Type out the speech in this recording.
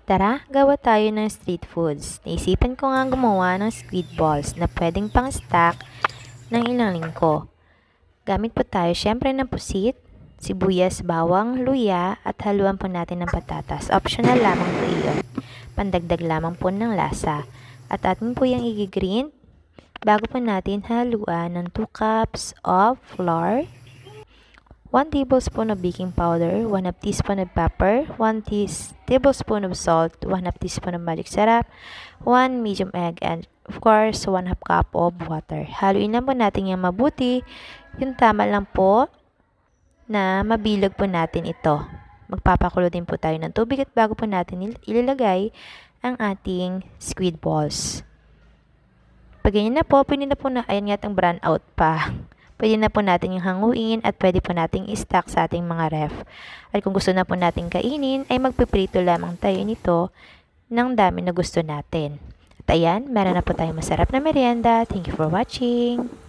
Tara, gawa tayo ng street foods. Naisipan ko nga gumawa ng squid balls na pwedeng pang-stack ng ilang linggo. Gamit po tayo syempre ng pusit, sibuyas, bawang, luya at haluan po natin ng patatas. Optional lamang po iyon. Pandagdag lamang po ng lasa. At atin po yung i-grind bago po natin haluan ng 2 cups of flour, 1 tablespoon of baking powder, 1 half teaspoon of pepper, 1 tablespoon of salt, 1 half teaspoon of magic syrup, 1 medium egg, and of course, 1 half cup of water. Haluin lang po natin yung mabuti. Yung tama lang po na mabilog po natin ito. Magpapakulo din po tayo ng tubig at bago po natin ilalagay ang ating squid balls. Pag ganyan na po, pwede na po na, ayan nga itong brown out pa. Pwede na po natin yung hanguin at pwede po nating i-stack sa ating mga ref. At kung gusto na po natin kainin, ay magpiprito lamang tayo nito ng dami na gusto natin. At ayan, meron na po tayong masarap na merienda. Thank you for watching!